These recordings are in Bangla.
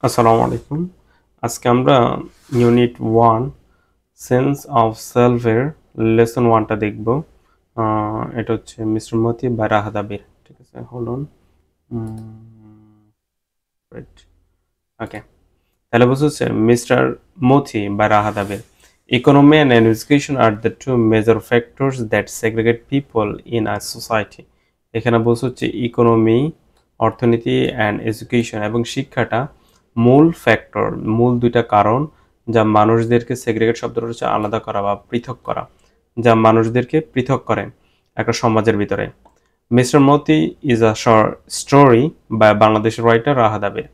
আসসালামু আলাইকুম। আজকে আমরা ইউনিট 1 সেন্স অফ সেলফের লেসন 1টা দেখব। এটা হচ্ছে মিস্টার মতি বা রাহাদাবির। ঠিক আছে, হোল্ড অন। রাইট, ওকে। তাহলে বলছে হচ্ছে মিস্টার মতি বা রাহাদাবির, economy and education are the two major factors that segregate people in a society. এখানে বলছে হচ্ছে ইকোনমি, অর্থনীতি অ্যান্ড এডুকেশন এবং শিক্ষাটা মূল ফ্যাক্টর, মূল দুইটা কারণ যা মানুষদেরকে সেগ্রিগেট শব্দটা হচ্ছে আলাদা করা বা পৃথক করা, যা মানুষদেরকে পৃথক করে একটা সমাজের ভিতরে। Mister Moti is a story বা বাংলাদেশের রাইটার রাহাত আবির।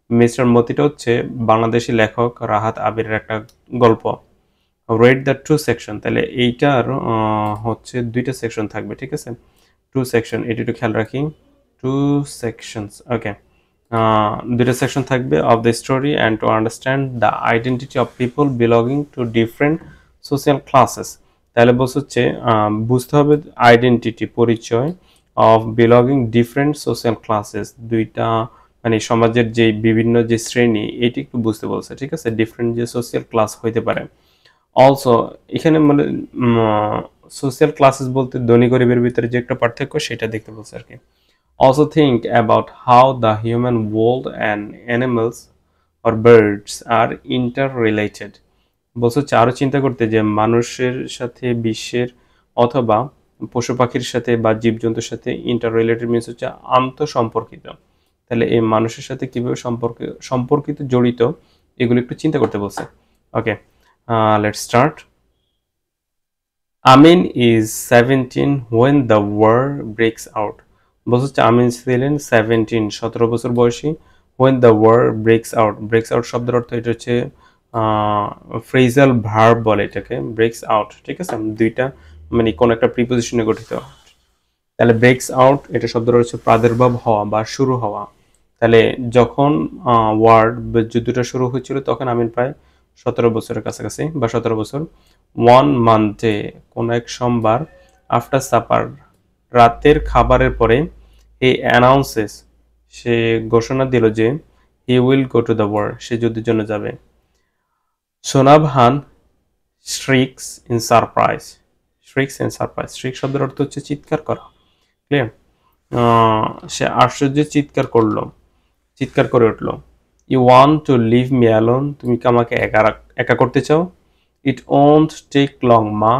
মিস্টার মতিটা হচ্ছে বাংলাদেশি লেখক রাহাত আবিরের একটা গল্প। রেড দ্য টু সেকশন, তাহলে এইটার হচ্ছে দুইটা সেকশন থাকবে, ঠিক আছে। টু সেকশন, এটি একটু খেয়াল রাখি। টু সেকশনস, ওকে। দুইটা সেকশন থাকবে of the story and to understand the identity of people belonging to different social classes. তাহলে বলছে হচ্ছে বুঝতে হবে আইডেন্টিটি, পরিচয়, of belonging different social classes, দুইটা মানে সমাজের যে বিভিন্ন যে শ্রেণী, এটি একটু বুঝতে বলছে, ঠিক আছে। ডিফারেন্ট যে সোশ্যাল ক্লাস হইতে পারে। অলসো এখানে মানে সোশ্যাল ক্লাসেস বলতে ধনী গরিবের ভিতরে যে একটা পার্থক্য সেটা দেখতে বলছে আর কি। Also think about how the human world and animals or birds R inter related. বলছে হচ্ছে আরও চিন্তা করতে যে মানুষের সাথে বিশ্বের অথবা পশু পাখির সাথে বা জীবজন্তুর সাথে ইন্টার রিলেটেড মিনস হচ্ছে আন্তঃসম্পর্কিত। তাহলে এই মানুষের সাথে কীভাবে সম্পর্কিত জড়িত, এগুলো একটু চিন্তা করতে বলছে। ওকে, let's start. Amin is 17 when the war breaks out. বলছে হচ্ছে আমিন ছিলেন 17 বছর বয়সী when the war breaks out. breaks out শব্দের অর্থ এটা হচ্ছে ফ্রেজাল ভার্ব বলে এটাকে, breaks out, ঠিক আছে। দুইটা মানে কোন একটা প্রিপোজিশনে গঠিত। তাহলে ব্রেকস আউট এটা শব্দটা হচ্ছে প্রাদুর্ভাব হওয়া বা শুরু হওয়া। তাহলে যখন ওয়ার যুদ্ধটা শুরু হয়েছিল তখন আমিন প্রায় 17 বছরের কাছাকাছি বা 17 বছর। ওয়ান মান্থে, কোন এক সোমবার, আফটার সাপার, রাতের খাবারের পরে, হি অ্যানাউন্সেস, সে ঘোষণা দিল যে he will go to the war, সে যুদ্ধের জন্য যাবে। Sonabhan shrieks in surprise, shrieks in surprise, shriek শব্দের অর্থ হচ্ছে চিৎকার করা, ক্লিয়ার। সে আশ্চর্যে চিৎকার করে উঠল। You want to leave me alone, তুমি কি আমাকে একা করতে চাও? ইট ওন্ট টেক লং মা,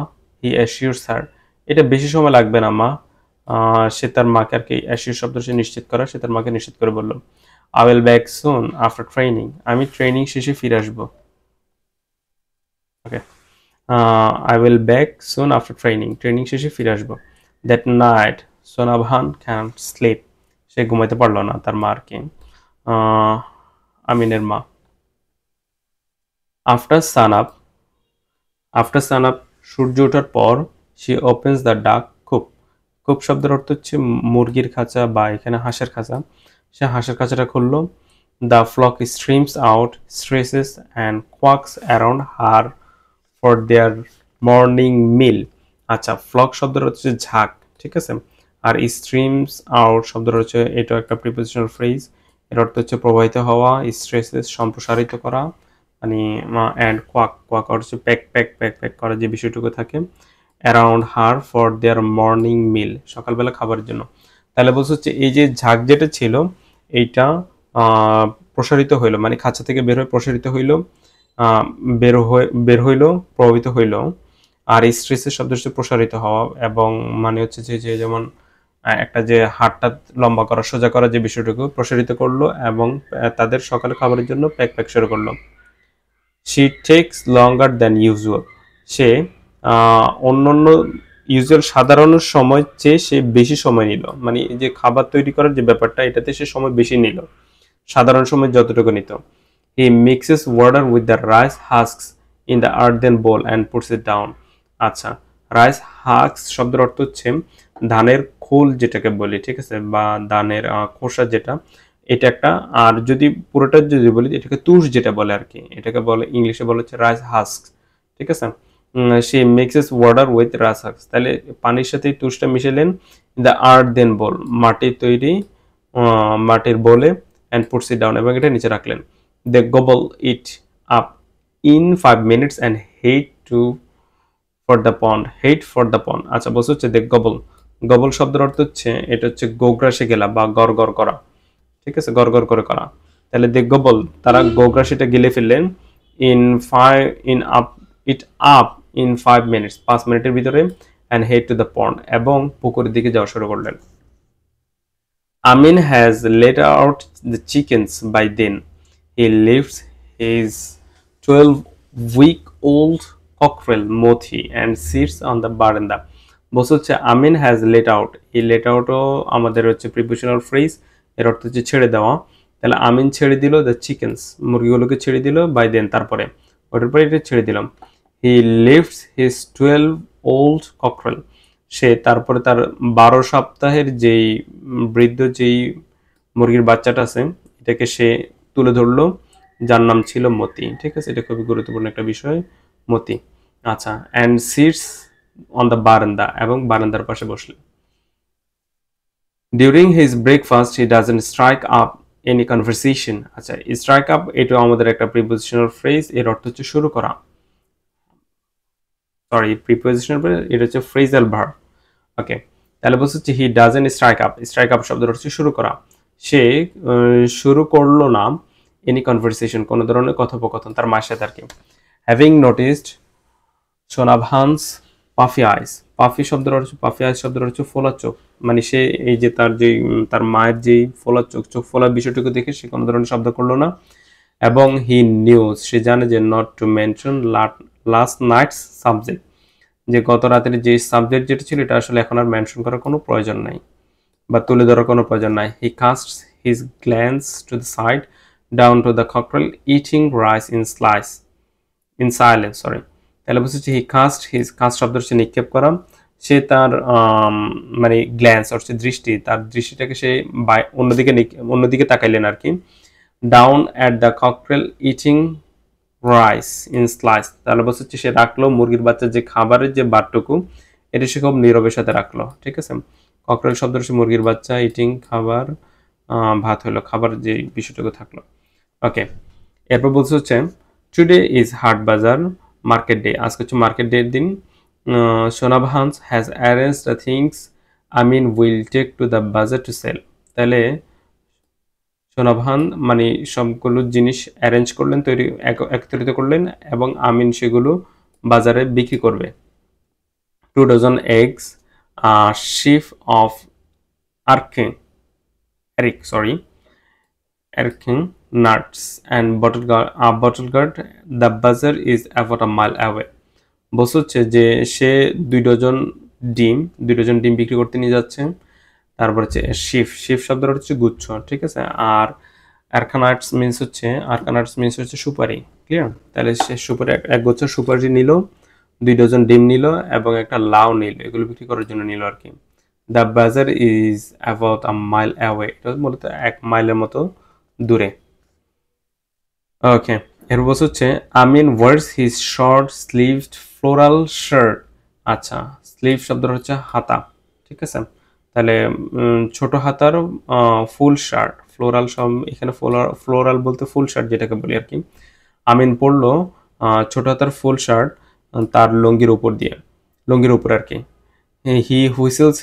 হি অ্যাসিওরস হার, এটা বেশি সময় লাগবে না মা। সে তার মাকে আর কি, অ্যাসিওর শব্দ সে নিশ্চিত করা, সে তার মাকে নিশ্চিত করে বলল। I will back soon after training, আমি ট্রেনিং শেষে ফিরে আসবো। Okay, I will back soon after training, training শেষে ফিরে আসবো। That night Sonabhan can sleep, সে ঘুমাইতে পারলো না, তার মা আর কি, আমিনের মা। আফটার সান আপ, সূর্য ওঠার পর, শি ওপেন্স দ্য ডাক কুপ, কুপ শব্দের অর্থ হচ্ছে মুরগির খাঁচা বা এখানে হাঁসের খাঁচা, সে হাঁসের খাঁচাটা খুললো। The flock streams out, stresses and quacks around her for their morning meal. আচ্ছা, ফ্লক শব্দের হচ্ছে ঝাঁক, ঠিক আছে। আর স্ট্রিমস আউট শব্দের হচ্ছে, এটা একটা প্রিপোজিশনাল ফ্রেজ, এর অর্থ হচ্ছে প্রবাহিত হওয়া, স্ট্রেসেস সম্প্রসারিত করা, মানে অ্যান্ড কোয়াক হচ্ছে প্যাক প্যাক প্যাক প্যাক করা যে বিষয়টুকু থাকে। Around her for their morning মিল, সকালবেলা খাবারের জন্য। তাহলে বলছে হচ্ছে এই যে ঝাঁক যেটা ছিল এইটা প্রসারিত হইলো, মানে খাঁচা থেকে বের হয়ে প্রসারিত হইলো, বের হইলো, প্রভাবিত হইলো। আর স্ট্রেসের শব্দ হচ্ছে প্রসারিত হওয়া, এবং মানে হচ্ছে যে যেমন একটা যে হাতটা লম্বা করা, সোজা করা যে বিষয়টুকু প্রসারিত করলো, এবং তাদের সকালে খাবারের জন্য প্যাক প্যাক শুরু করলো। She takes longer than usual, সে অন্যান্য ইউজুয়াল সাধারণ সময় চেয়ে সে বেশি সময় নিল, মানে এই যে খাবার তৈরি করার যে ব্যাপারটা এটাতে সে সময় বেশি নিল সাধারণ সময় যতটুকু নিত। He mixes water with the rice husks in the earthen bowl and puts it down. আচ্ছা, রাইস হাস্কস শব্দের অর্থ হচ্ছে ধানের খোল যেটাকে বলি, ঠিক আছে, বা ধানের খোসা যেটা, এটা একটা। আর যদি পুরোটা যদি বলি এটাকে তুষ যেটা বলে আর কি, এটাকে বলে ইংলিশে বলা হচ্ছে রাইস হাস্ক, ঠিক আছে। সে mixes water with rice husk, তাহলে পানির সাথে তুষটা মিশালেন। দ্য আর্থ দেন বল, মাটির তৈরি মাটির বলে, অ্যান্ড পুটস ইট ডাউন, এবং এটা নিচে রাখলেন। they gobble it up in 5 minutes and head to for the pond. Head for the pond. আচ্ছা বলছে হচ্ছে they gobble. গবল শব্দের অর্থ হচ্ছে এটা হচ্ছে গোগ্রাসে গেলা বা গড়গড় করা, ঠিক আছে, গড়গড় করে করা। তাহলে they gobble, তারা গোগ্রাসেটা গিলে ফেললেন in up it up in 5 minutes, 5 মিনিটের ভিতরে, and head to the pond, এবং পুকুরের দিকে যাওয়া শুরু করলেন। Amin has let out the chickens by then. He lifts his 12-week-old cockerel Moti and sits on the veranda. বলছে হচ্ছে আমিন হ্যাজ লেট আউট। এই লেট আউটও আমাদের হচ্ছে প্রিপোজিশনাল ফ্রেজ, এর অর্থ হচ্ছে ছেড়ে দেওয়া। তাহলে আমিন ছেড়ে দিল দ্য চিকেন্স, মুরগিগুলোকে ছেড়ে দিল, বাই দেন তারপরে, ওটার পরে এটা ছেড়ে দিলাম। হি লিফটস হিজ 12-old cockerel, সে তারপরে তার 12 সপ্তাহের যেই বৃদ্ধ যেই মুরগির বাচ্চাটা আছে এটাকে সে তুলে ধরলো, যার নাম ছিল মতি, ঠিক আছে, এটা খুবই গুরুত্বপূর্ণ একটা বিষয়, মতি। আচ্ছা, অ্যান্ড সিটস অন দ্য বারান্দা, এবং বারান্দার পাশে বসলেন। During his breakfast he doesn't strike up any conversation. আচ্ছা, স্ট্রাইক আপ এটাও আমাদের একটা প্রিপোজিশনাল ফ্রেজ, এর অর্থ হচ্ছে শুরু করা, সরি প্রিপোজিশনাল, এটা হচ্ছে ফ্রেজাল ভার্ব। ওকে, তাহলে বলছে হচ্ছে he doesn't strike up, strike up শব্দের হচ্ছে শুরু করা, সে শুরু করলো না এনি কনভারসেশন, কোনো ধরনের কথোপকথন তার মায়ের সাথে আর কি। হ্যাভিং নোটিসড সোনাভানস পাফি আইস, পাফি শব্দের অর্থ, পাফি আইস শব্দের অর্থ ফোলা চোখ, মানে সে এই যে তার যে তার মায়ের যেই ফোলা চোখ, চোখ ফোলা বিষয়টুকু দেখে সে কোনো ধরনের শব্দ করলো না, এবং হি নিউজ, সে জানে যে not to mention last night's subject, যে গত রাতের যে সাবজেক্ট যেটা ছিল এটা আসলে এখন আর মেনশন করার কোনো প্রয়োজন নাই বা তুলে ধরার কোনো প্রয়োজন নাই। He cast his glance to the side down to the cockerel eating rice in silence, sorry. তাহলে বলছে হি কাস্ট, হিজ কাস্ট শব্দ হচ্ছে নিক্ষেপ করা, সে তার মানে গ্ল্যান্স হচ্ছে দৃষ্টি, তার দৃষ্টিটাকে সে অন্যদিকে তাকাইলেন আর কি। Down at the cockerel eating rice in slice, তাহলে বলছে হচ্ছে সে রাখলো মুরগির বাচ্চার যে খাবারের যে বারটুকু, এটা সে খুব নীরবের সাথে রাখলো, ঠিক আছে। ককরেল শব্দ হচ্ছে মুরগির বাচ্চা, ইটিং খাবার, ভাত হলো খাবার যে বিষয়টুকু থাকলো। ওকে, এরপর বলছে হচ্ছে টুডে ইজ হাট বাজার মার্কেট ডে, আজকে হচ্ছে মার্কেট ডে দিন। Sonabhan's has arrange the things Amin will take to the বাজার টু সেল, তাহলে সোনাভান মানে সবগুলো জিনিস অ্যারেঞ্জ করলেন, একত্রিত করলেন, এবং আমিন সেগুলো বাজারে বিক্রি করবে। 2 dozen eggs, a sheaf of arking nuts, and bottle gourd. The bazaar is about a mile away. বলছে হচ্ছে যে সে 2 ডজন ডিম বিক্রি করতে নিয়ে যাচ্ছে। তারপর হচ্ছে শিফ শব্দটা হচ্ছে গুচ্ছ, ঠিক আছে। আর আরকানাটস মিন্স হচ্ছে সুপারি, ক্লিয়ার। তাহলে সে সুপারি এক গুচ্ছ সুপারি নিল, 2 ডজন ডিম নিল, এবং একটা লাউ নিল, এগুলো বিক্রি করার জন্য নিল আর কি। দ্য বাজার is about a mile away, এটা মূলত 1 মাইলের মতো দূরে। ওকে, এর বলছে হচ্ছে Amin wears his short sleeved floral shirt. আচ্ছা, স্লিভ শব্দটা হচ্ছে হাতা, ঠিক আছে। তাহলে ছোট হাতার ফুল শার্ট, ফ্লোরাল সব এখানে ফ্লোরাল বলতে ফুল শার্ট যেটাকে বলি আর কি। আমিন পরলো ছোট হাতার ফুল শার্ট তার লুঙ্গির উপর আর কি। হি হুইসেলস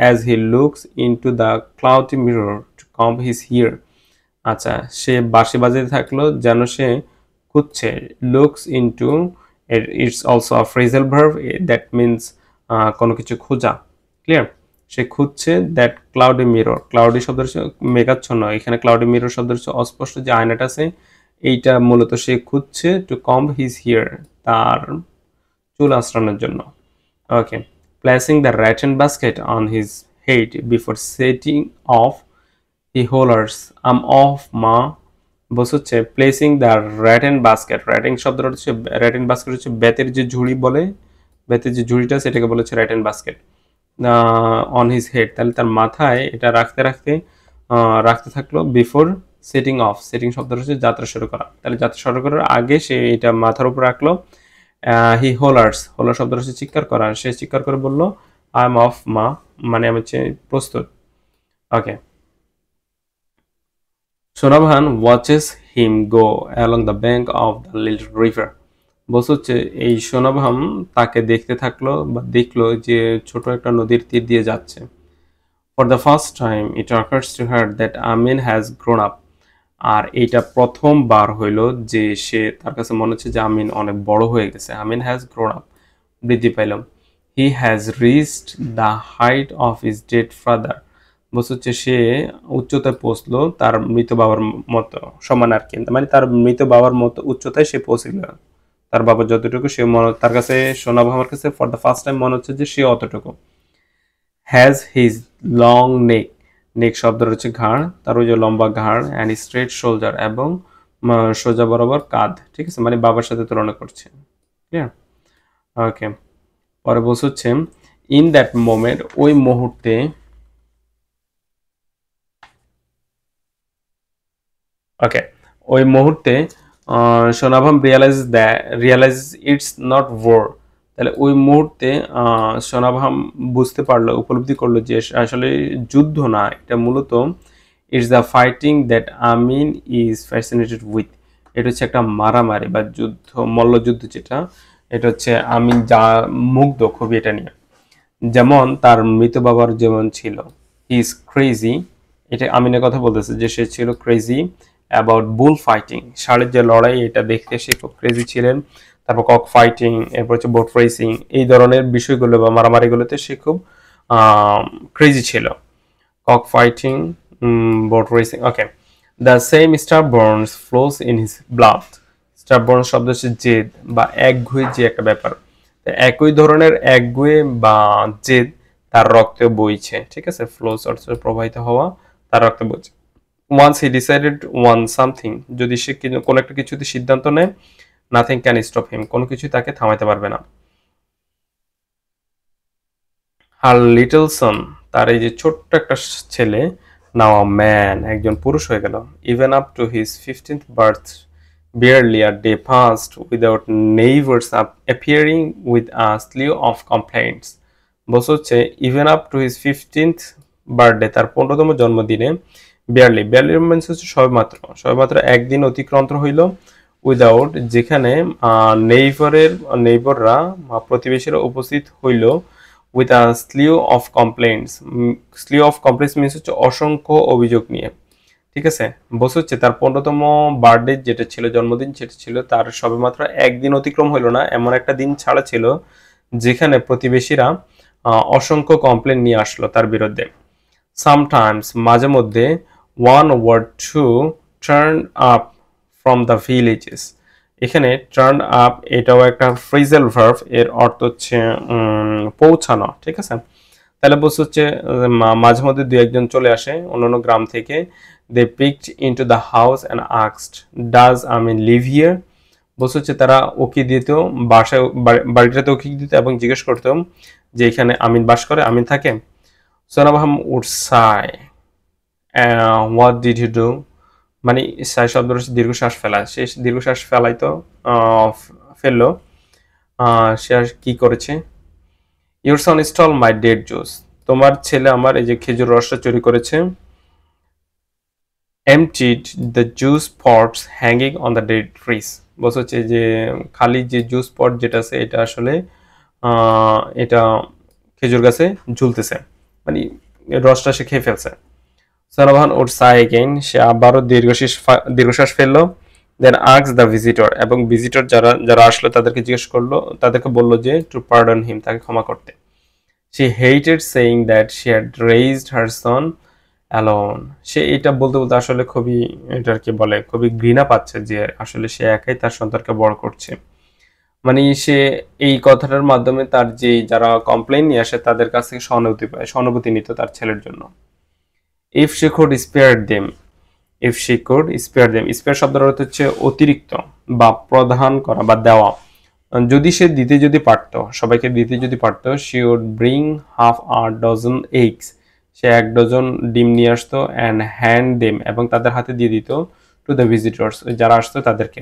as he looks into the cloudy mirror to comb his hair. আচ্ছা, সে বাঁশি বাজাতে থাকলো যেন সে খুঁজছে, looks into, it's also a phrasal verb that means কোনো কিছু খোঁজা, ক্লিয়ার। সে খুঁজছে দ্যাট ক্লাউডি মিরর, ক্লাউডি শব্দ হচ্ছে মেঘাচ্ছন্ন, এখানে ক্লাউডি মিরর শব্দ হচ্ছে অস্পষ্ট যে আয়নাটা আছে, এইটা মূলত সে খুঁজছে টু কম্ব হিজ হিয়ার, তার চুল আঁচড়ানোর জন্য। Okay, placing the rattan basket on his head before setting off he hollers I'm off ma. বস হচ্ছে placing the rattan basket, rattan শব্দটা হচ্ছে rattan basket হচ্ছে বেতের যে ঝুড়ি বলে, বেতের যে ঝুড়িটা সেটাকে বলেছে rattan basket on his head, তাহলে তার মাথায় এটা রাখতে থাকলো বিফোর সেটিং অফ, সেটিং শব্দটা হচ্ছে যাত্রা শুরু করা, তাহলে যাত্রা শুরু করার আগে সে এটা মাথার উপর রাখলো। হি হোলার শব্দটা হচ্ছে চিৎকার করা, সে চিৎকার করে বলল আই এম অফ মা, মানে আমি হচ্ছে প্রস্তুত। Okay, Sonabhan watches him go along the bank of the little river. বলছে হচ্ছে এই সোনাভাম তাকে দেখতে থাকলো বা দেখলো যে ছোট একটা নদীর তীর দিয়ে যাচ্ছে। For the first time it occurs to her that Amin has grown up. আর এইটা প্রথমবার হইল যে সে তার কাছে মনে হচ্ছে যে আমিন অনেক বড় হয়ে গেছে। আমিন হ্যাজ গ্রোন আপ, বৃদ্ধি পাইলাম। He has reached the height of his dead father, বলছে হচ্ছে সে উচ্চতায় পৌঁছলো তার মৃত বাবার মতো সমান আর কি, মানে তার মৃত বাবার মতো উচ্চতায় সে পৌঁছিল। তার বাবা যতটুকু সে তার কাছে সোনাব আমার কাছে ফর দ্য ফার্স্ট টাইম মনে হচ্ছে যে সে অতটুকু। হ্যাজ হিজ লং নেক, নেক শব্দটা হচ্ছে ঘাড়, তার ওই যে লম্বা ঘাড়, অ্যান্ড স্ট্রেট শোল্ডার এবং সোজা বরাবর কাঁধ, ঠিক আছে, মানে বাবার সাথে তুলনা করছে। ক্লিয়ার? ওকে, পরে বলছে হচ্ছে ইন দ্যাট মোমেন্ট, ওই মুহূর্তে, ওকে, ওই মুহূর্তে সোনাভাম রিয়ালাইজ ইটস নট ওয়ার, তাহলে ওই মুহূর্তে সোনাভাম বুঝতে পারলো, উপলব্ধি করলো যে আসলে যুদ্ধ না, এটা মূলত it's the fighting that Amin is fascinated with. এটা হচ্ছে একটা মারামারি বা যুদ্ধ, মল্লযুদ্ধ যেটা, এটা হচ্ছে আমিন যা মুগ্ধ খুবই এটা নিয়ে। যেমন তার মৃত বাবার যেমন ছিল, হি ইজ ক্রেজি, এটা আমিনের কথা বলতেছে যে সে ছিল ক্রেজি অ্যাবাউট বুল ফাইটিং, ষাঁড়ের যে লড়াই এটা দেখতে সে খুব ক্রেজি ছিলেন। তারপর কক ফাইটিং, এরপর হচ্ছে বোট রেসিং, এই ধরনের বিষয়গুলো বা মারামারিগুলোতে সে খুব ক্রেজি ছিল। Cock fighting, boat racing, okay. The same stubbornness flows in his blood, stubborn শব্দ হচ্ছে জেদ বা একগুঁয়ে যে একটা ব্যাপার, একই ধরনের একগুঁয়ে বা জেদ তার রক্তে বইছে, ঠিক আছে, ফ্লোস অর্থ প্রবাহিত হওয়া, তার রক্তে বইছে। Once he decided one something, যদি সে কোনো একটা কিছুতে সিদ্ধান্ত নেয়, নাথিং ক্যান স্টপ হিম, কোনো কিছুই তাকে থামাইতে পারবে না। হার লিটল সন, তার এই যে ছোট্ট একটা ছেলে, নাও আ ম্যান, একজন পুরুষ হয়ে গেল। Even up to his 15th birth barely a day passed without neighbors appearing with a slew of complaints. বলছে হচ্ছে even up to his 15th birthday, তার 15তম জন্মদিনে, বিয়ারলি মিনস হচ্ছে সবেমাত্র একদিন অতিক্রান্ত হইল, উইদাউট, যেখানে নেইবররা প্রতিবেশীরা উপস্থিত হইল, with a স্লিউ of complaints means হচ্ছে অসংখ্য অভিযোগ নিয়ে, ঠিক আছে। বলছে হচ্ছে তার 15তম বার্থডে যেটা ছিল, জন্মদিন যেটা ছিল, তার সবেমাত্র একদিন অতিক্রম হইল না, এমন একটা দিন ছাড়া ছিল যেখানে প্রতিবেশীরা অসংখ্য কমপ্লেন নিয়ে আসলো তার বিরুদ্ধে। সামটাইমস, মাঝে মধ্যে, one war to turn up from the villages, এখানে টার্ন আপ এটাও একটা ফ্রেজাল ভার্ব, এর অর্থ হচ্ছে পৌঁছানো, ঠিক আছে। তাহলে বলছে হচ্ছে মাঝে মধ্যে দু একজন চলে আসে অন্যান্য গ্রাম থেকে। They peeked into the house and asked, does Amin live here, বলছে হচ্ছে তারা উকি দিত, বাসায় বাড়িটাতে উকি দিত এবং জিজ্ঞেস করতো যে এখানে আমিন বাস করে, আমিন থাকে। সোনাবাহাম would Sai, what did you do, মানে সাই শব্দ হচ্ছে দীর্ঘশ্বাস ফেলা, সে দীর্ঘশ্বাস ফেলাইতো, ফেললো, সে আর কি করেছে। Your son stole my date juice, তোমার ছেলে আমার এই যে খেজুর রসটা চুরি করেছে। Emptied the juice pots hanging on the date trees, বলছে হচ্ছে যে খালি যে জুস পট যেটা আছে এটা আসলে এটা খেজুর গাছে ঝুলতেছে, মানে রসটা সে খেয়ে ফেলছে। সারাভান ওর সাই এগেইন, সে আবারও দীর্ঘশ্বাস ফেললো। দেন আস্ক দ্য ভিজিটর, এবং ভিজিটর যারা যারা আসলো তাদেরকে জিজ্ঞেস করলো, তাদেরকে বললো যে টু পার্ডন হিম, তাকে ক্ষমা করতে। She hated saying that she had raised her son alone. সে এটা বলতে বলতে আসলে খুবই, এটার কি বলে, খুবই ঘৃণা পাচ্ছে যে আসলে সে একাই তার সন্তানকে বড় করছে। মানে সে এই কথাটার মাধ্যমে তার যে যারা কমপ্লেইন নিয়ে আসে তাদের কাছ থেকে সহানুভূতি নিত তার ছেলের জন্য। If she could spare them, spare শব্দের অর্থ হচ্ছে অতিরিক্ত বা প্রদান করা বা দেওয়া। যদি সে দিতে যদি পারতো, সবাইকে দিতে যদি পারতো, she would bring half a dozen eggs, say 1 dozen ডিম নিয়ে আসতো, and hand them, এবং তাদের হাতে দিয়ে দিত, to the visitors, যারা আসতো তাদেরকে।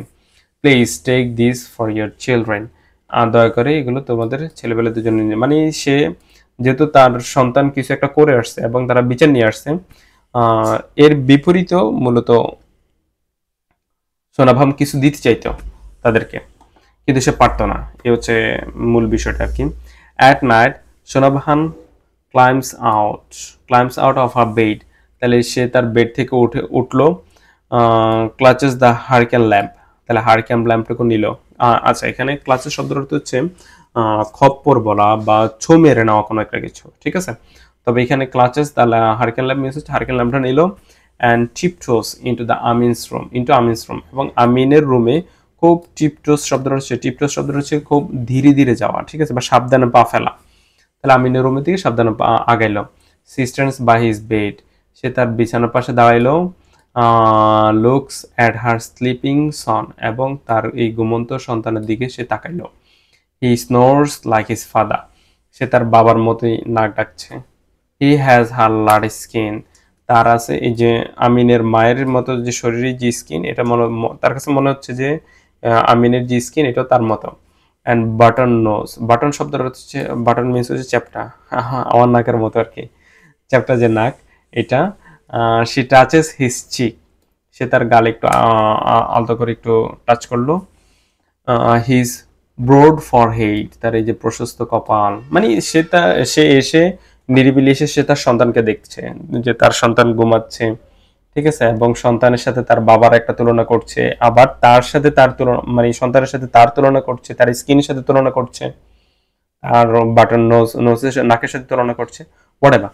Please take this for your children, দয়া করে এগুলো তোমাদের ছেলেবেলাদের জন্য নিয়ে, মানে সে যেহেতু তার সন্তান কিছু একটা করে আসছে এবং তারা বিচার নিয়ে আসছে, এর বিপরীতেও মূলত সোনাভাম কিছু দিতে চাইতো তাদেরকে, কিন্তু সে পারতো না। এ হচ্ছে মূল বিষয়টা আর কি। At night Sonabhan climbs out of her bed, তাহলে সে তার বেড থেকে উঠলো, ক্লাচেস দ্য হারিকেন ল্যাম্প, তাহলে হারিকেন ল্যাম্পটুকু নিল। আচ্ছা, এখানে ক্লাচের শব্দটা অর্থ হচ্ছে খপ্পর বলা বা ছো মেরে নেওয়া কোনো একটা কিছু, ঠিক আছে। তবে এখানে clutches the hurricane lamp means হচ্ছে হারিকেন ল্যাম্পটা নিল অ্যান্ড টিপটোস ইন্টু আমিনস রুম, এবং আমিনের রুমে খুব টিপটোস শব্দটা হচ্ছে খুব ধীরে ধীরে যাওয়া, ঠিক আছে, বা সাবধানে পা ফেলা। তাহলে আমিনের রুমের দিকে সাবধানে আগাইলো। সিস্টেন্স বাই হিজ বেড, সে তার বিছানার পাশে দাঁড়াইলো। লুকস অ্যাট হার স্লিপিং সন, এবং তার এই ঘুমন্ত সন্তানের দিকে সে তাকাইলো। হি স্নোর্স লাইক হিজ ফাদার, সে তার বাবার মতোই নাক ডাকছে। He has her large skin, তার আছে এই যে আমিনের মায়ের মতো যে শরীরের যে স্কিন, এটা তার কাছে মনে হচ্ছে যে আমিনের যে স্কিন এটাও তার মতো। অ্যান্ড বাটন নোজ, বাটন শব্দটা হচ্ছে, বাটন মিনস হচ্ছে চ্যাপ্টা, আমার নাকের মতো আর কি, চ্যাপ্টা যে নাক এটা। সে টাচেস হিজ চিক, সে তার গালে একটু আলতো করে একটু টাচ করলো। হিজ ব্রড ফর হেড, তার এই যে প্রশস্ত কপাল, মানে সে এসে নিরিবিলি এসে সে তার সন্তানকে দেখছে, যে তার সন্তান ঘুমাচ্ছে, ঠিক আছে, এবং সন্তানের সাথে তার বাবার একটা তুলনা করছে, আবার তার সাথে তার তুলনা, মানে সন্তানের সাথে তার তুলনা করছে, তার স্কিনের সাথে তুলনা করছে, আর বাটন নোজের নাকের সাথে তুলনা করছে, whatever.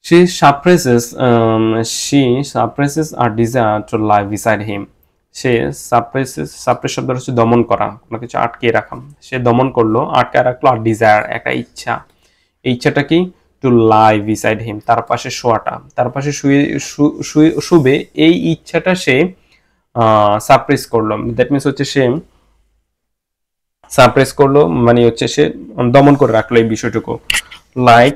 She suppresses her desire to lie beside him. Say suppress শব্দ হচ্ছে দমন করা, কোনো কিছু আটকে রাখা। সে দমন করলো, আটকে রাখলো, আর ডিজায়ার একটা ইচ্ছা। এই ইচ্ছাটা কি? টু লাই বিসাইড হিম, তার পাশে শোয়াটা, তার পাশে শুবে, এই ইচ্ছাটা সে সাপ্রেস করলো। দ্যাট মিনস হচ্ছে সে সাপ্রেস করলো, মানে হচ্ছে সে দমন করে রাখলো এই বিষয়টুকু। লাইক,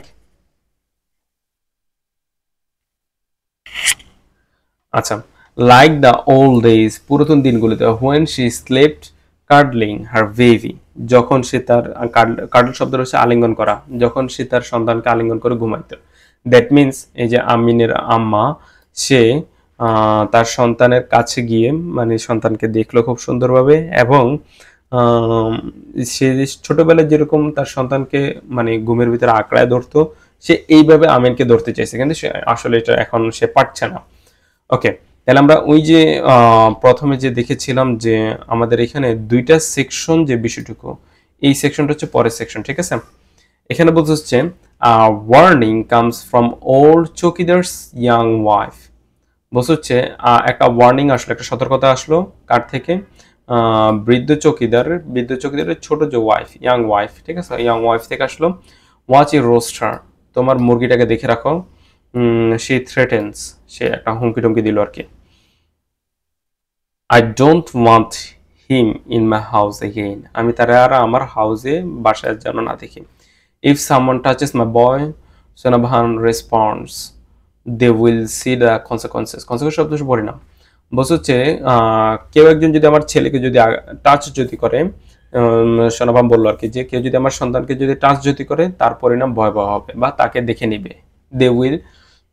আচ্ছা, লাইক দ্য ওল্ড ডেজ, পুরাতন দিনগুলিতে, when she slept cuddling her baby, যখন সে তার কার্ডল শব্দ হচ্ছে আলিঙ্গন করা, যখন সে তার সন্তানকে আলিঙ্গন করে ঘুমাইতো। দ্যাট মিনস এই যে আমিনের আম্মা, সে তার সন্তানের কাছে গিয়ে মানে সন্তানকে দেখলো খুব সুন্দরভাবে, এবং সে ছোটবেলায় যেরকম তার সন্তানকে মানে ঘুমের ভিতরে আঁকড়ায় ধরতো, সে এইভাবে আমিনকে ধরতে চাইছে, কিন্তু সে আসলে এটা এখন সে পারছে না। ওকে, তাহলে আমরা ওই যে প্রথমে যে দেখেছিলাম যে আমাদের এখানে দুইটা সেকশন, যে বিষয়টুকু, এই সেকশনটা হচ্ছে পরের সেকশন, ঠিক আছে। এখানে বলতে হচ্ছে warning comes from old chowkidar's young wife, বলতে হচ্ছে একটা ওয়ার্নিং আসলো, একটা সতর্কতা আসলো, কার থেকে? বৃদ্ধ চৌকিদারের ছোট যে ওয়াইফ, ইয়াং ওয়াইফ, ঠিক আছে, ইয়াং ওয়াইফ থেকে আসলো। ওয়াচ এ রোস্টার, তোমার মুরগিটাকে দেখে রাখো। সে থ্রেটেন্স, সে একটা হুমকি টুমকি দিল আর কি। I don't want him in my house again, আমি তারা আর আমার হাউসে বাসায় যেন না দেখি। If someone touches my boy, সোনাভান response, they will see the consequences শব্দ পড়ি না, বলছে হচ্ছে কেউ একজন যদি আমার ছেলেকে যদি টাচ যদি করে, সোনাভান বললো আর কি, যে কেউ যদি আমার সন্তানকে যদি টাচ যদি করে, তার পরিণাম ভয়াবহ হবে, বা তাকে দেখে নিবে।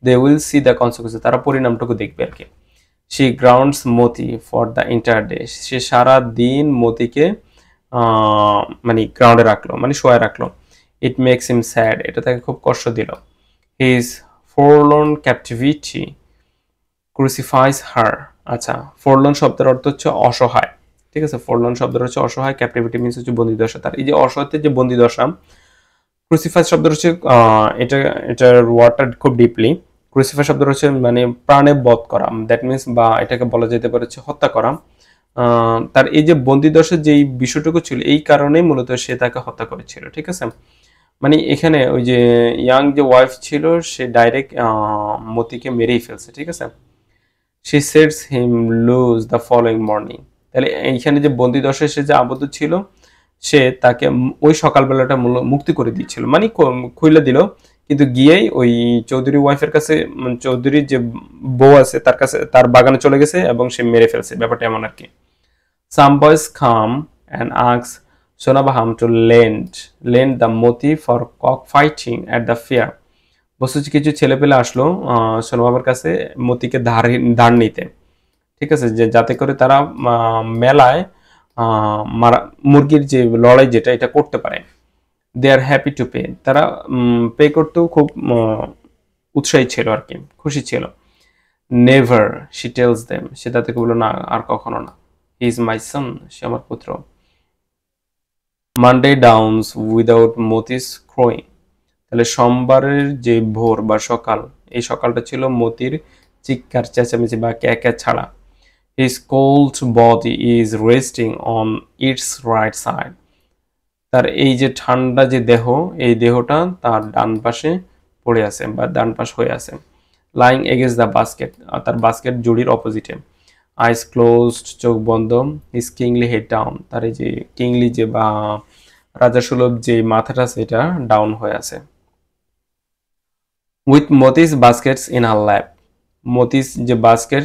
They will see the consequences, তারা পরিণামটুকু দেখবে আর কি। She grounds Moti for the entire day, সে সারা দিন মতিকে মানে গ্রাউন্ডে রাখলো, মানে শোয়ায় রাখলো। ইট মেক্স হিম স্যাড, এটা তাকে খুব কষ্ট দিল। হিজ ফোরলোন ক্যাপটিভিটি ক্রুসিফাইস হার, আচ্ছা, ফোরলোন শব্দের অর্থ হচ্ছে অসহায়, ঠিক আছে, ফোরলোন শব্দের হচ্ছে অসহায়, ক্যাপটিভিটি মিনস হচ্ছে বন্দিদশা, তার এই যে অসহায়তের যে বন্দিদশা। ক্রুসিফাই শব্দ হচ্ছে এটার ওয়ার্ডটা খুব ডিপলি। ক্রুসিফাই শব্দ হচ্ছে মানে প্রাণে বধ করা, দ্যাট মিনস, বা এটাকে বলা যেতে পারে হচ্ছে হত্যা করা। তার এই যে বন্দিদশার যেই বিষয়টুকু ছিল, এই কারণেই মূলত সে তাকে হত্যা করেছিল, ঠিক আছে। মানে এখানে ওই যে ইয়াং যে ওয়াইফ ছিল, সে ডাইরেক্ট মতিকে মেরেই ফেলছে, ঠিক আছে। She sets him loose the following morning, তাহলে এইখানে যে বন্দিদশায় সে যে আবদ্ধ ছিল, সে তাকে ওই সকালবেলাটা মুক্তি করে দিয়েছিল, মানে খুলে দিল, কিন্তু গিয়েই ওই চৌধুরী ওয়াইফের কাছে, চৌধুরীর যে বউ আছে তার কাছে, তার বাগানে চলে গেছে এবং সে মেরে ফেলছে, ব্যাপারটা এমন আর কি। Some boys come and ask Sonabhan to lend the Moti for cock fighting at the fair, বস্তু কিছু ছেলেপেলে আসলো সোনাবাবার কাছে মতিকে ধার নিতে, ঠিক আছে, যে যাতে করে তারা মেলায় মারা মুরগির যে লড়াই যেটা এটা করতে পারে। দে আর হ্যাপি টু পে, তারা পে করতেও খুব উৎসাহী ছিল আর কি, খুশি ছিল। নেভার শি টেলস দেম, সে তাদেরকে বললো না, আর কখনো না। হি ইজ মাই সন, সে আমার পুত্র। মানডে ডাউনস উইদাউট মতিস ক্রোয়িং, তাহলে সোমবারের যে ভোর বা সকাল, এই সকালটা ছিল মতির চিৎকার চেঁচামেচি বা ক্যাঁ ছাড়া। His cold body is resting on it's right side, তার এই যে ঠান্ডা যে দেহ, এই দেহটা তার ডান পাশে পড়ে আছে বা ডান পাশ হয়ে আছে। লাইং এগেন্স্ট দ্য বাস্কেট, তার বাস্কেট জুড়ির অপোজিটে। আইস ক্লোজড, চোখ বন্ধ। হিজ কিংলি হেড ডাউন, তার এই যে কিংলি যে বা রাজা সুলভ যে মাথাটা সেটা ডাউন হয়ে আছে। With Moti's baskets in her lap, Moti's যে বাস্কেট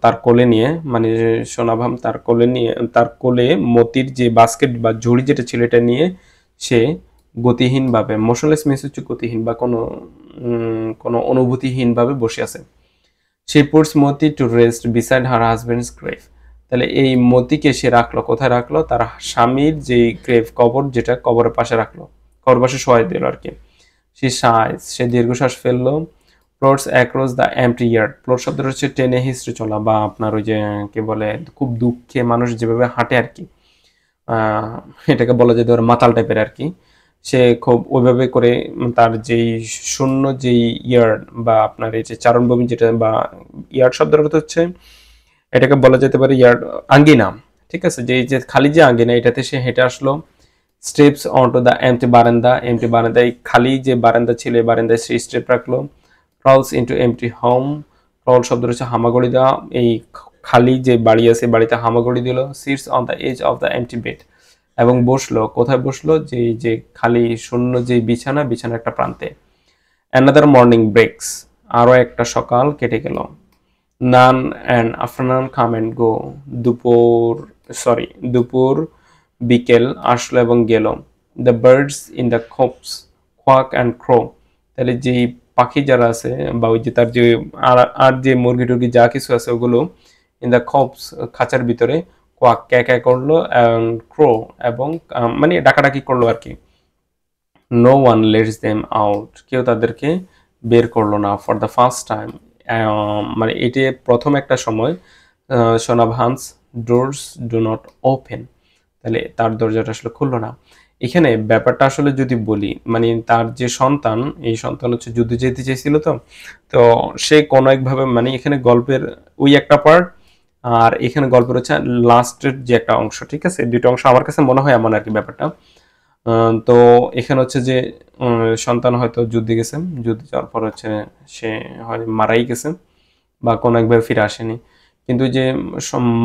তার কোলে নিয়ে, মানে সোনাভাম তার কোলে নিয়ে, তার কোলে মতির যে বাস্কেট বা ঝুড়ি যেটা ছিল এটা নিয়ে সে গতিহীনভাবে, মোশনলেস মিন্স হচ্ছে গতিহীন বা কোনো অনুভূতিহীনভাবে বসে আছে। সে puts Moti to rest beside her husband's grave, তাহলে এই মতিকে সে রাখলো, কোথায় রাখলো? তার স্বামীর যে গ্রেভ, কবর, যেটা কবরের পাশে রাখলো, কবর পাশে শোয়াই দিল আর কি। সে সাইজ, সে দীর্ঘশ্বাস ফেললো। Plots across the MT yard, plot শব্দটা হচ্ছে টেনে হিস্ট্রি চলা বা আপনার ওই যে কি বলে, খুব দুঃখে মানুষ যেভাবে হাঁটে আর কি, এটাকে বলা যায় ধর মাতাল টাইপের আর কি। সে খুব ওইভাবে করে তার যেই শূন্য যেই ইয়ার্ড বা আপনার এই যে চারণভূমি যেটা, বা ইয়ার্ড শব্দের অর্থ হচ্ছে, এটাকে বলা যেতে পারে ইয়ার্ড, আঙ্গিনা। ঠিক আছে, যে এই যে খালি যে আঙ্গিনা, এটাতে সে হেঁটে আসলো। স্টেপস অনটু দ্য এমটি বারান্দা, এমটি বারান্দা, এই খালি যে বারান্দা ছিল এই বারান্দায় সে স্টেপ রাখলো। ক্রাউলস ইনটু এমটি হোম, ক্রাউল শব্দ হচ্ছে হামাগুড়ি দেওয়া, এই খালি যে বাড়ি আছে বাড়িতে হামাগুড়ি দিল। Sits on the edge of the empty bed, এবং বসলো, কোথায় বসলো? যে যে খালি শূন্য যে বিছানা, বিছানার একটা প্রান্তে। অ্যানাদার মর্নিং ব্রেকস, আরও একটা সকাল কেটে গেল। Noon and afternoon come and go, দুপুর বিকেল আসলো এবং গেল। দ্য বার্ডস ইন দ্য খোপস কোয়াক অ্যান্ড ক্রো, তাহলে যেই পাখি যারা আছে বা ওই যে তার যে আর যে মুরগি টুরগি যা কিছু আছে ওগুলো ইন দ্য খোপস, খাঁচার ভিতরে, কোয়াক ক্যাঁ করলো, অ্যান্ড ক্রো, এবং মানে ডাকাডাকি করলো আর কি। No one lets them out, কেউ তাদেরকে বের করলো না। ফর দ্য ফার্স্ট টাইম, মানে এটি প্রথম একটা সময়, Sonabhan's doors do not open, তাহলে তার দরজাটা আসলে খুললো না। এখানে ব্যাপারটা আসলে যদি বলি, মানে তার যে সন্তান, এই সন্তান হচ্ছে যুদ্ধে যেতে চেয়েছিল, তো তো সে কোনো একভাবে, মানে এখানে গল্পের ওই একটা পার্ট, আর এখানে গল্পের হচ্ছে লাস্টের যে একটা অংশ, ঠিক আছে, দুটো অংশ আমার কাছে মনে হয় এমন আর কি ব্যাপারটা। তো এখানে হচ্ছে যে সন্তান হয়তো যুদ্ধে গেছে, যুদ্ধে যাওয়ার পর হচ্ছে সে হয় মারাই গেছে বা কোনো একভাবে ফিরে আসেনি। কিন্তু যে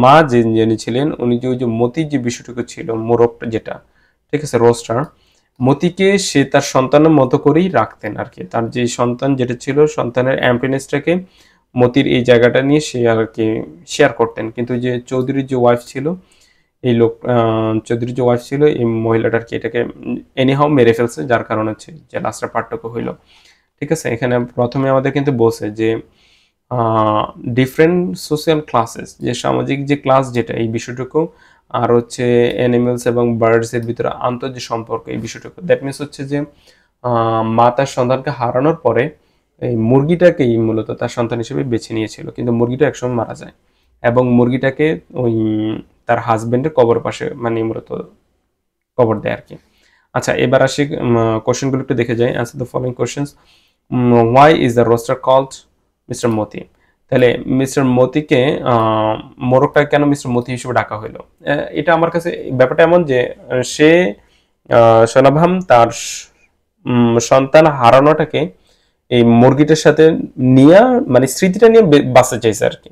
মা যিনি ছিলেন, উনি যে ওই যে মতির যে বিষয়টুকু ছিল, মোরগটা যেটা, ঠিক আছে, রোস্টার, মতিকে সে তার সন্তানের মতো করেই রাখতেন আর কি। তার যে সন্তান যেটা ছিল, সন্তানের এমপ্টিনেসটাকে মতির এই জায়গাটা নিয়ে সে আর কি শেয়ার করতেন। কিন্তু যে চৌধুরীর যে ওয়াইফ ছিল, এই চৌধুরীর যে ওয়াইফ ছিল, এই মহিলাটার কি এটাকে এনিহাও মেরে ফেলছে, যার কারণ হচ্ছে যে লাস্টের পার্টটুকু হইলো। ঠিক আছে, এখানে প্রথমে আমাদের কিন্তু বলছে যে ডিফারেন্ট সোশ্যাল ক্লাসেস, যে সামাজিক যে ক্লাস যেটা, এই বিষয়টুকু, আর হচ্ছে অ্যানিমেলস এবং বার্ডস এর ভিতরে আন্তর যে সম্পর্ক, এই বিষয়টুকু। দ্যাট মিনস হচ্ছে যে মা তার সন্তানকে হারানোর পরে এই মুরগিটাকেই মূলত তার সন্তান হিসেবে বেছে নিয়েছিল, কিন্তু মুরগিটা একসময় মারা যায়, এবং মুরগিটাকে ওই তার হাজবেন্ডের কবর পাশে, মানে মূলত কবর দেয় আর কি। আচ্ছা, এবার আসি কোশ্চেনগুলো একটু দেখে যাই। Answer the following questions. Why is the rooster called mister Moti, তাহলে মিস্টার মতিকে মোরগটা কেন মিস্টার মতি হিসেবে ডাকা হইলো? এটা আমার কাছে ব্যাপারটা এমন যে সে সোনাভাম তার সন্তান হারানোটাকে এই মুরগিটার সাথে নিয়ে, মানে স্মৃতিটা নিয়ে বাঁচতে চাইছে আর কি।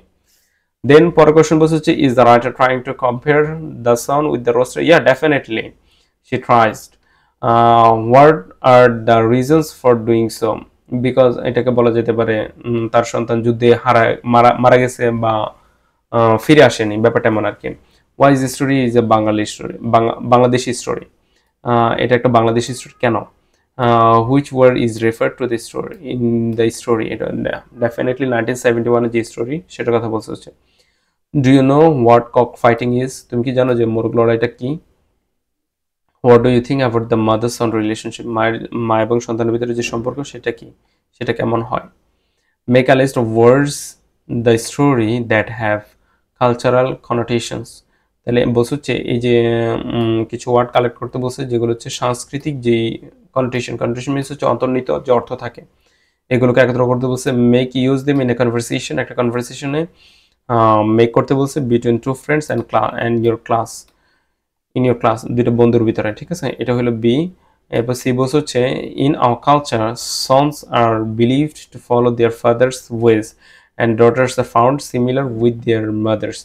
দেন পরের কোশ্চেন বলছে হচ্ছে, is the writer trying to compare the son with the rooster? Yeah, definitely she tries. What are the reasons for doing so? Because এটাকে বলা যেতে পারে তার সন্তান যুদ্ধে মারা গেছে বা ফিরে আসেনি, ব্যাপারটা এমন আর কি। ওয়াইজ story is a Bengali story, Bangladeshi story, এটা একটা বাংলাদেশি স্টোরি কেন? Which word is refer to the story in the story? এটা ডেফিনেটলি 1971 যে স্টোরি সেটার কথা বলতে হচ্ছে। Do you know what cock fighting is? তুমি কি জানো যে মোরগ লড়াইটা কি? What do you think about the mother son relationship? মা এবং সন্তানের ভিতরে যে সম্পর্ক সেটা কি, সেটা কেমন হয়? Make a list of words the story that have cultural connotations. তাহলে বলছে হচ্ছে এই যে কিছু ওয়ার্ড কালেক্ট করতে বলছে যেগুলো হচ্ছে সাংস্কৃতিক যেই কনোটেশন, কনোটেশন মিনস হচ্ছে অন্তর্নিহিত যে অর্থ থাকে, এগুলোকে একত্র করতে বলছে। Make use them in a conversation, একটা কনভারসেশনে মেক করতে বলছে between two friends and your class, in your class, দুটো বন্ধুর ভিতরে, ঠিক আছে, এটা হলো বি। এরপর সি বলছে হচ্ছে in our culture sons are believed to follow their fathers' ways and daughters are found similar with their mothers'.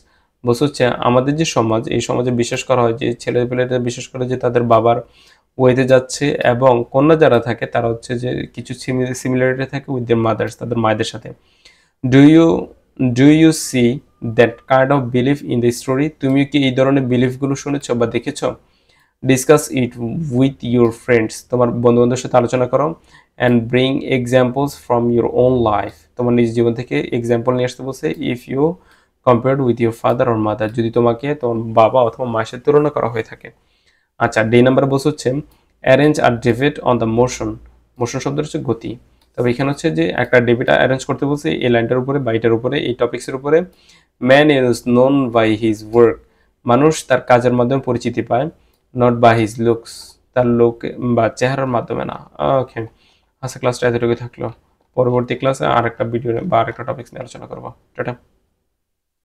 বলছে হচ্ছে আমাদের যে সমাজ, এই সমাজে বিশ্বাস করা হয় যে ছেলেপেলেরা বিশ্বাস করে যে তাদের বাবার ওয়েতে যাচ্ছে, এবং কন্যা যারা থাকে তারা হচ্ছে যে কিছু সিমিলারিটি থাকে উইথ দেয়ার মাদার্স, তাদের মায়েদের সাথে। Do you do you see that kind of believe in the story? তুমি কি এই ধরনের বিলিফগুলো শুনেছো বা দেখেছো? Discuss it with your friends, তোমার বন্ধু বান্ধবের সাথে আলোচনা করো। And bring examples from your own life, তোমার নিজ জীবন থেকে এক্সাম্পল নিয়ে আসতে বলছে। If you compared with your father or mother, যদি তোমাকে তোমার বাবা অথবা মায়ের সাথে তুলনা করা হয়ে থাকে। আচ্ছা, ডে নাম্বার বলছে হচ্ছে অ্যারেঞ্জ আর ডেভিড অন দ্য মোশন। মোশন শব্দ হচ্ছে গতি। তবে এখানে হচ্ছে যে একটা ডেভিড অ্যারেঞ্জ করতে বলছে এই লাইনটার উপরে, বাইটার উপরে, এই টপিক্সের উপরে। Man is known by his work, মানুষ তার কাজের মাধ্যমে পরিচিতি পায়, নট বাই হিজ লুকস, তার লোক বা চেহারার মাধ্যমে না। ওকে, আচ্ছা ক্লাসটা এতটুকু থাকলো। পরবর্তী ক্লাসে আরেকটা ভিডিও বা আরেকটা টপিক্স নিয়ে আলোচনা করবো। টাটা।